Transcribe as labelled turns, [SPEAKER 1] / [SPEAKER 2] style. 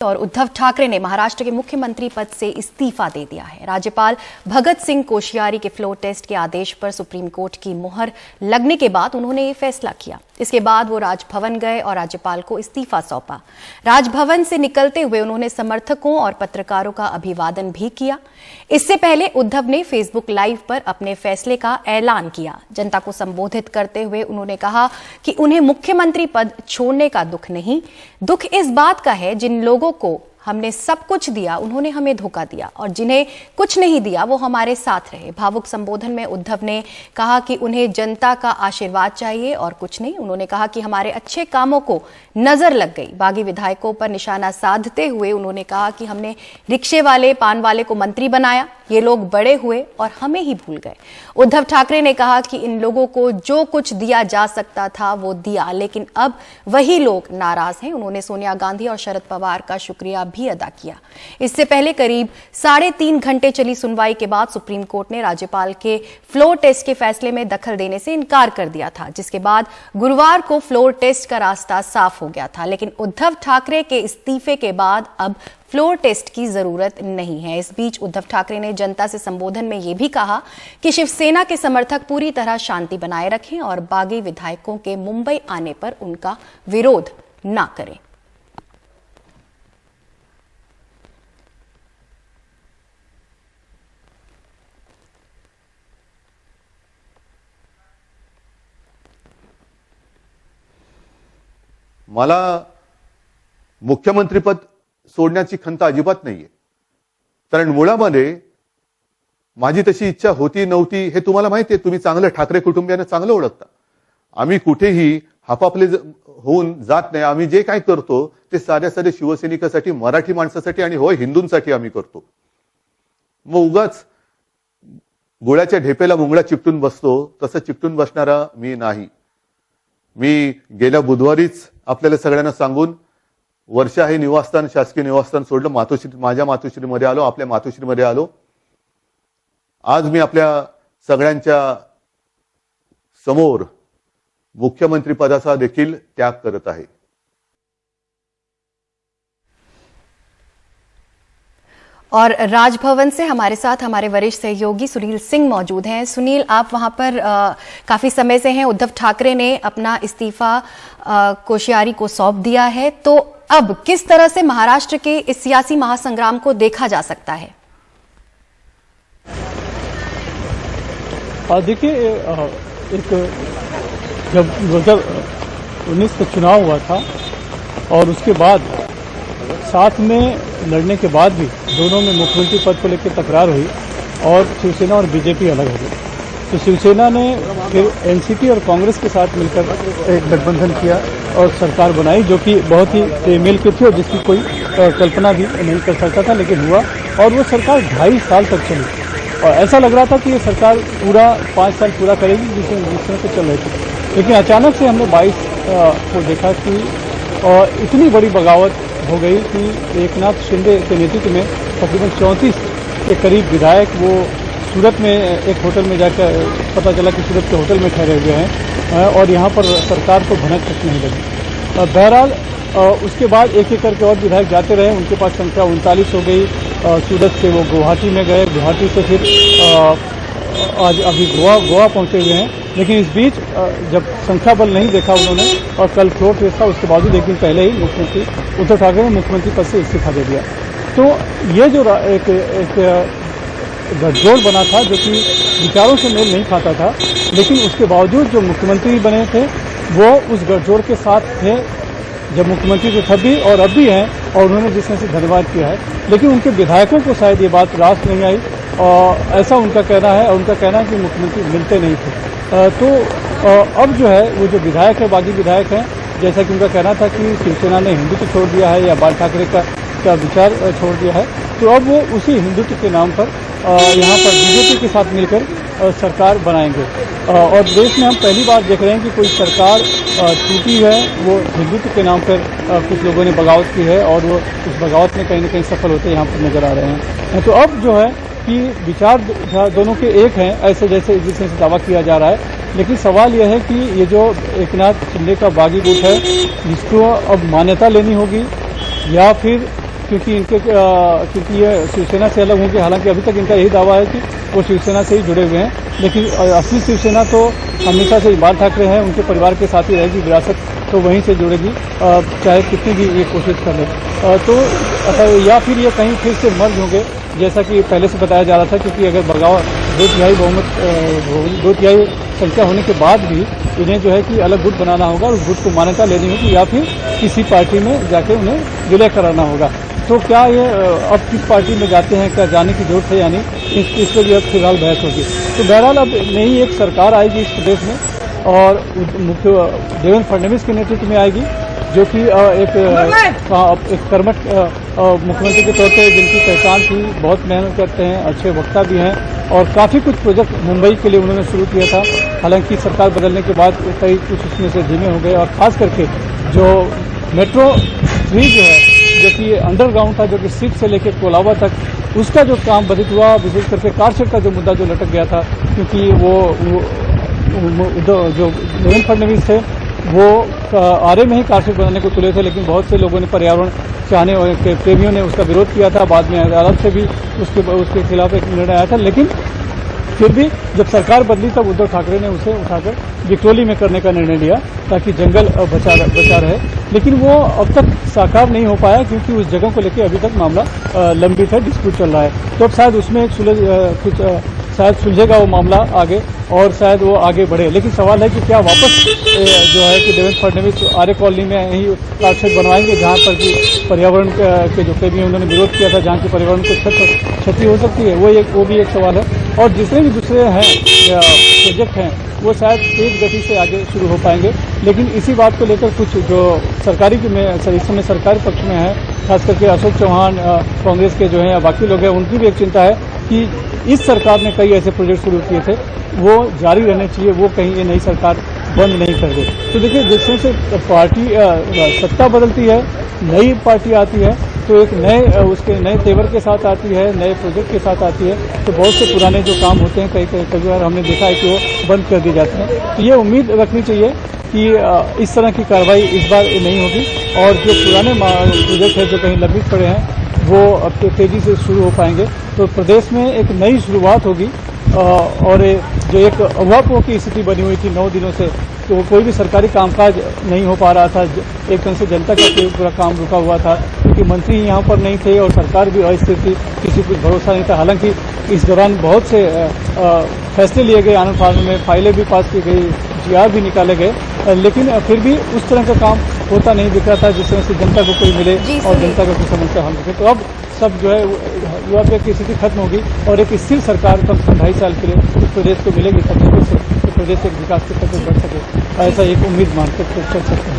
[SPEAKER 1] और उद्धव ठाकरे ने महाराष्ट्र के मुख्यमंत्री पद से इस्तीफा दे दिया है। राज्यपाल भगत सिंह कोश्यारी के फ्लोर टेस्ट के आदेश पर सुप्रीम कोर्ट की मुहर लगने के बाद उन्होंने ये फैसला किया। इसके बाद वो राजभवन गए और राज्यपाल को इस्तीफा सौंपा। राजभवन से निकलते हुए उन्होंने समर्थकों और पत्रकारों का अभिवादन भी किया। इससे पहले उद्धव ने फेसबुक लाइव पर अपने फैसले का ऐलान किया। जनता को संबोधित करते हुए उन्होंने कहा कि उन्हें मुख्यमंत्री पद छोड़ने का दुख नहीं, दुख इस बात का है जिन लोगों को हमने सब कुछ दिया उन्होंने हमें धोखा दिया और जिन्हें कुछ नहीं दिया वो हमारे साथ रहे। भावुक संबोधन में उद्धव ने कहा कि उन्हें जनता का आशीर्वाद चाहिए और कुछ नहीं। उन्होंने कहा कि हमारे अच्छे कामों को नजर लग गई। बागी विधायकों पर निशाना साधते हुए उन्होंने कहा कि हमने रिक्शे वाले पान वाले को मंत्री बनाया, ये लोग बड़े हुए और हमें ही भूल गए। उद्धव ठाकरे ने कहा कि इन लोगों को जो कुछ दिया जा सकता था वो दिया, लेकिन अब वही लोग नाराज हैं। उन्होंने सोनिया गांधी और शरद पवार का शुक्रिया भी अदा किया। इससे पहले करीब 3.5 घंटे चली सुनवाई के बाद सुप्रीम कोर्ट ने राज्यपाल के फ्लोर टेस्ट के फैसले में दखल देने से इनकार कर दिया था, जिसके बाद गुरुवार को फ्लोर टेस्ट का रास्ता साफ हो गया था। लेकिन उद्धव ठाकरे के इस्तीफे के बाद अब फ्लोर टेस्ट की जरूरत नहीं है। इस बीच उद्धव ठाकरे ने जनता से संबोधन में यह भी कहा कि शिवसेना के समर्थक पूरी तरह शांति बनाए रखें और बागी विधायकों के मुंबई आने पर उनका विरोध ना करें।
[SPEAKER 2] मला मुख्यमंत्रीपद सोडण्याची खंत अजिबात नाहीये, कारण मुळामध्ये माझी तशी इच्छा होती नव्हती हे तुम्हाला माहिती आहे। तुम्ही चांगलं ठाकरे कुटुंबियांना चांगलं ओळखता। आम्ही कुठेही हापापले होऊन जात नाही। आम्ही जे काय करतो ते साध्या शिवसैनिकासाठी, मराठी माणसासाठी आणि होय हिंदूंसाठी आम्ही करतो। मग उगाच गोळ्याच्या ढेपेला मुंगळा चिकटून बसतो तसं चिकटून बसणारा मी नाही। मी गेल्या बुधवारीच आपल्याला सगळ्यांना सांगून वर्षा हे निवासस्थान, शासकीय निवासस्थान सोडलं, माझ्या मातोश्रीमध्ये आलो, आपल्या मातोश्रीमध्ये आलो। आज मी आपल्या सगळ्यांच्या समोर मुख्यमंत्री पदाचा देखील त्याग करत आहे।
[SPEAKER 1] और राजभवन से हमारे साथ हमारे वरिष्ठ सहयोगी सुनील सिंह मौजूद हैं। सुनील, आप वहां पर काफी समय से हैं। उद्धव ठाकरे ने अपना इस्तीफा कोश्यारी को सौंप दिया है, तो अब किस तरह से महाराष्ट्र के इस सियासी महासंग्राम को देखा जा सकता है?
[SPEAKER 3] देखिए, एक जब 2019 का चुनाव हुआ था और उसके बाद साथ में लड़ने के बाद भी दोनों में मुख्यमंत्री पद को लेकर तकरार हुई और शिवसेना और बीजेपी अलग हो गई। तो शिवसेना ने फिर एनसीपी और कांग्रेस के साथ मिलकर एक गठबंधन किया और सरकार बनाई, जो कि बहुत ही बेमेल की थी और जिसकी कोई कल्पना भी नहीं कर सकता था, लेकिन हुआ। और वो सरकार 2.5 साल तक चली और ऐसा लग रहा था कि ये सरकार पूरा 5 साल पूरा करेगी जिस तरह से चल रही थी। लेकिन अचानक से हमने 22 को देखा कि इतनी बड़ी बगावत हो गई कि एकनाथ शिंदे के नेतृत्व में तकरीबन 34 के करीब विधायक वो सूरत में एक होटल में जाकर पता चला कि सूरत के होटल में ठहरे हुए हैं और यहाँ पर सरकार को भनक तक नहीं लगी। बहरहाल उसके बाद एक एक करके और विधायक जाते रहे, उनके पास संख्या 39 हो गई। सूरत से वो गुवाहाटी में गए, गुवाहाटी से फिर आज अभी गोवा पहुंचे हुए हैं। लेकिन इस बीच जब संख्या बल नहीं देखा उन्होंने और कल फ्लोर टेस्ट था, उसके बावजूद एक दिन पहले ही मुख्यमंत्री उद्धव ठाकरे ने मुख्यमंत्री पद से इस्तीफा दे दिया। तो ये जो एक गठजोड़ बना था जो कि विचारों से मेल नहीं खाता था, लेकिन उसके बावजूद जो मुख्यमंत्री बने थे वो उस गठजोड़ के साथ थे जब मुख्यमंत्री तो तब भी और अब भी हैं, और उन्होंने जिस तरह से धन्यवाद किया है। लेकिन उनके विधायकों को शायद ये बात रास नहीं आई और ऐसा उनका कहना है, और उनका कहना है कि मुख्यमंत्री मिलते नहीं थे। तो अब जो है वो जो विधायक है, बागी विधायक हैं, जैसा कि उनका कहना था कि शिवसेना ने हिंदुत्व छोड़ दिया है या बाल ठाकरे का विचार छोड़ दिया है, तो अब वो उसी हिंदुत्व के नाम पर यहाँ पर बीजेपी के साथ मिलकर सरकार बनाएंगे। और देश में हम पहली बार देख रहे हैं कि कोई सरकार टूटी है, वो हिंदुत्व के नाम पर कुछ लोगों ने बगावत की है और वो इस बगावत में कहीं न कहीं सफल होते यहाँ पर नजर आ रहे हैं। तो अब जो है कि विचार दोनों के एक हैं, ऐसे जैसे जिस तरह से दावा किया जा रहा है। लेकिन सवाल यह है कि ये जो एकनाथ शिंदे का बागी गुट है, जिसको अब मान्यता लेनी होगी या फिर क्योंकि ये शिवसेना से अलग होंगे। हालांकि अभी तक इनका यही दावा है कि वो शिवसेना से ही जुड़े हुए हैं, लेकिन असली शिवसेना तो हमेशा से बाल ठाकरे हैं, उनके परिवार के साथ ही रहेगी, विरासत तो वहीं से जुड़ेगी, चाहे कितनी भी ये कोशिश कर ले। या फिर ये कहीं फिर से मर्ज होंगे, जैसा कि पहले से बताया जा रहा था, क्योंकि अगर बगावत 2/3 संख्या होने के बाद भी इन्हें जो है कि अलग गुट बनाना होगा और उस गुट को मान्यता लेनी होगी, या फिर किसी पार्टी में जाके उन्हें विलय कराना होगा। तो क्या ये अब किस पार्टी में जाते हैं, क्या जाने की जरूरत है, यानी इस पर भी अब फिलहाल बहस होगी। तो बहरहाल अब नई एक सरकार आएगी इस प्रदेश में और मुख्य देवेंद्र फडणवीस के नेतृत्व में आएगी, जो कि एक कर्मठ मुख्यमंत्री के तौर पे जिनकी पहचान थी, बहुत मेहनत करते हैं, अच्छे वक्ता भी हैं और काफ़ी कुछ प्रोजेक्ट मुंबई के लिए उन्होंने शुरू किया था। हालांकि सरकार बदलने के बाद कई कुछ उसमें से धीमे हो गए और खास करके जो मेट्रो 3 जो है, जो कि अंडरग्राउंड था, जो कि सिख से लेकर कोलाबा तक, उसका जो काम बाधित हुआ, विशेष करके कारशेड का जो मुद्दा जो लटक गया था, क्योंकि वो जो देवेंद्र फडणवीस थे वो आरे में ही कारशेड बनाने को तुले थे, लेकिन बहुत से लोगों ने, पर्यावरण चाहने के प्रेमियों ने उसका विरोध किया था। बाद में अदालत से भी उसके खिलाफ एक निर्णय आया था, लेकिन फिर भी जब सरकार बदली तब उद्धव ठाकरे ने उसे उठाकर विक्रोली में करने का निर्णय लिया ताकि जंगल बचा रहे, लेकिन वो अब तक साकार नहीं हो पाया, क्योंकि उस जगह को लेकर अभी तक मामला लंबित है, डिस्प्यूट चल रहा है। तो अब शायद उसमें एक शायद सुलझेगा वो मामला आगे और शायद वो आगे बढ़े। लेकिन सवाल है कि क्या वापस जो है कि देवेंद्र फडणवीस आर्य कॉलोनी में ही कारशेड बनवाएंगे, जहां पर कि पर्यावरण के जो प्रेमी उन्होंने विरोध किया था, जहां की पर्यावरण को क्षति हो सकती है, वो भी एक सवाल है। और जितने भी दूसरे हैं प्रोजेक्ट हैं वो शायद तेज गति से आगे शुरू हो पाएंगे। लेकिन इसी बात को लेकर कुछ जो सरकारी इस समय सरकारी पक्ष में है, खास करके अशोक चौहान कांग्रेस के जो हैं या बाकी लोग हैं, उनकी भी एक चिंता है कि इस सरकार ने कई ऐसे प्रोजेक्ट शुरू किए थे, वो जारी रहने चाहिए, वो कहीं ये नई सरकार बंद नहीं कर दे। तो देखिए, जिसमें से पार्टी सत्ता बदलती है, नई पार्टी आती है, तो एक उसके नए तेवर के साथ आती है, नए प्रोजेक्ट के साथ आती है, तो बहुत से पुराने जो काम होते हैं कई बार हमने देखा है कि वो बंद कर दिए जाते हैं। तो ये उम्मीद रखनी चाहिए कि इस तरह की कार्रवाई इस बार नहीं होगी और जो पुराने प्रोजेक्ट है जो कहीं लंबित पड़े हैं वो अब तेजी से शुरू हो पाएंगे। तो प्रदेश में एक नई शुरुआत होगी और जो एक अवापों की स्थिति बनी हुई थी 9 दिनों से, तो कोई भी सरकारी कामकाज नहीं हो पा रहा था, एक तरह से जनता का पूरा काम रुका हुआ था, क्योंकि मंत्री यहाँ पर नहीं थे और सरकार भी अस्थिर थी, किसी को भरोसा नहीं था। हालांकि इस दौरान बहुत से फैसले लिए गए, आनंद फार्म में फाइलें भी पास की गई, GR भी निकाले गए, लेकिन फिर भी उस तरह का काम होता नहीं दिख रहा था जिस तरह से जनता को कोई मिले और जनता का कुछ समस्या हल दिखे। तो अब सब जो है युवा की स्थिति खत्म होगी और एक स्थिर सरकार कम से कम 2.5 साल के लिए इस प्रदेश को मिलेगी, तब तक प्रदेश एक विकास के पथ पर बढ़ सके, ऐसा एक उम्मीद मानकर चल सकते हैं।